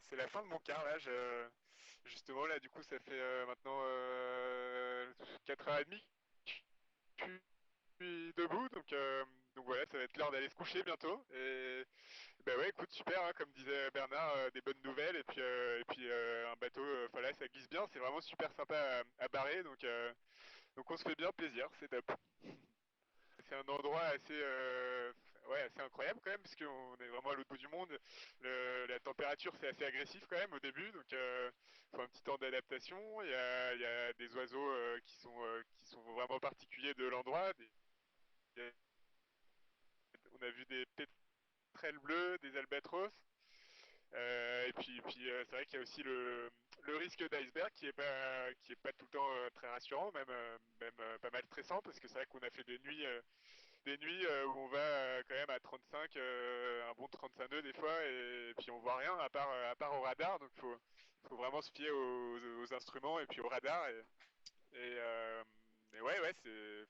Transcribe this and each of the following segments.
c'est la fin de mon quart là. Justement là, du coup, ça fait maintenant 4h30 que je suis debout, donc voilà, ça va être l'heure d'aller se coucher bientôt. Et bah ouais, écoute, super, hein, comme disait Bernard, des bonnes nouvelles et puis un bateau, voilà, ça glisse bien, c'est vraiment super sympa à barrer, donc on se fait bien plaisir, c'est top. C'est un endroit assez, ouais, assez incroyable quand même, parce qu'on est vraiment à l'autre bout du monde. La température, c'est assez agressif quand même au début, donc faut un petit temps d'adaptation. Il y a des oiseaux qui sont vraiment particuliers de l'endroit. On a vu des pétrels bleus, des albatros. Et puis c'est vrai qu'il y a aussi le risque d'iceberg qui est pas tout le temps très rassurant, même pas mal stressant, parce que c'est vrai qu'on a fait des nuits où on va quand même à 35, un bon 35 nœuds des fois, et puis on voit rien à part au radar, donc faut vraiment se fier aux instruments et puis au radar. Et, euh, et ouais, ouais,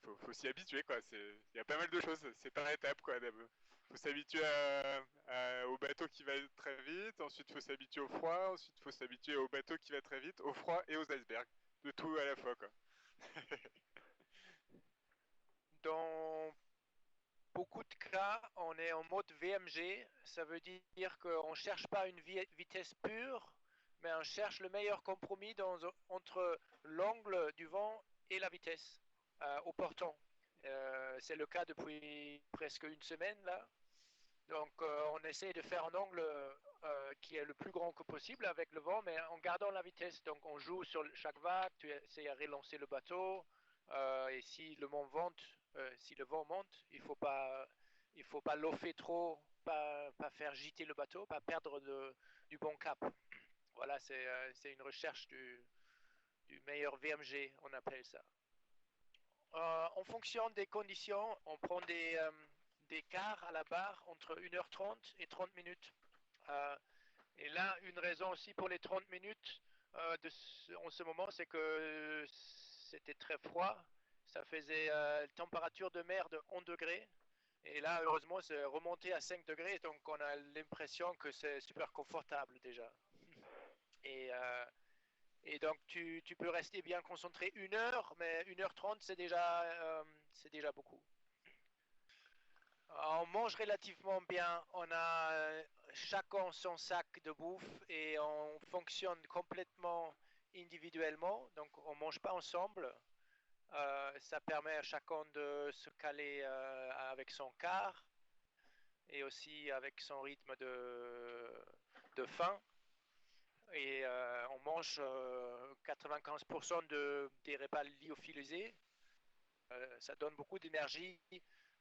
faut s'y habituer, quoi. Il y a pas mal de choses, c'est par étapes, quoi. Faut s'habituer au bateau qui va très vite, ensuite faut s'habituer au froid, ensuite faut s'habituer au bateau qui va très vite, au froid et aux icebergs. De tout à la fois, quoi. Dans beaucoup de cas, on est en mode VMG. Ça veut dire qu'on ne cherche pas une vitesse pure, mais on cherche le meilleur compromis entre l'angle du vent et la vitesse au portant. C'est le cas depuis presque une semaine là. Donc on essaie de faire un angle qui est le plus grand que possible avec le vent, mais en gardant la vitesse. Donc on joue sur chaque vague, tu essaies de relancer le bateau, et si le vent monte, il faut pas l'offer trop, pas faire gîter le bateau, pas perdre du bon cap. Voilà, c'est une recherche du meilleur VMG, on appelle ça. En fonction des conditions, on prend des quarts à la barre entre 1h30 et 30 minutes. Euh, et là, une raison aussi pour les 30 minutes en ce moment, c'est que c'était très froid. Ça faisait température de mer de 11 degrés. Et là, heureusement, c'est remonté à 5 degrés. Donc, on a l'impression que c'est super confortable déjà. Et, euh, et donc, tu peux rester bien concentré 1 heure, mais 1h30, c'est déjà beaucoup. On mange relativement bien. On a chacun son sac de bouffe et on fonctionne complètement individuellement. Donc, on ne mange pas ensemble. Ça permet à chacun de se caler avec son quart et aussi avec son rythme de faim. Et on mange 95% des repas lyophilisés. Ça donne beaucoup d'énergie.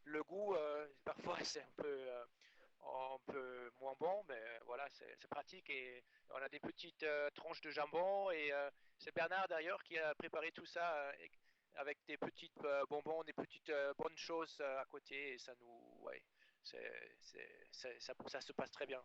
Le goût, parfois, c'est un peu moins bon, mais voilà, c'est pratique. Et on a des petites tranches de jambon. Et c'est Bernard, d'ailleurs, qui a préparé tout ça avec des petites bonbons, des petites bonnes choses à côté. Et ça nous. Ouais, ça se passe très bien.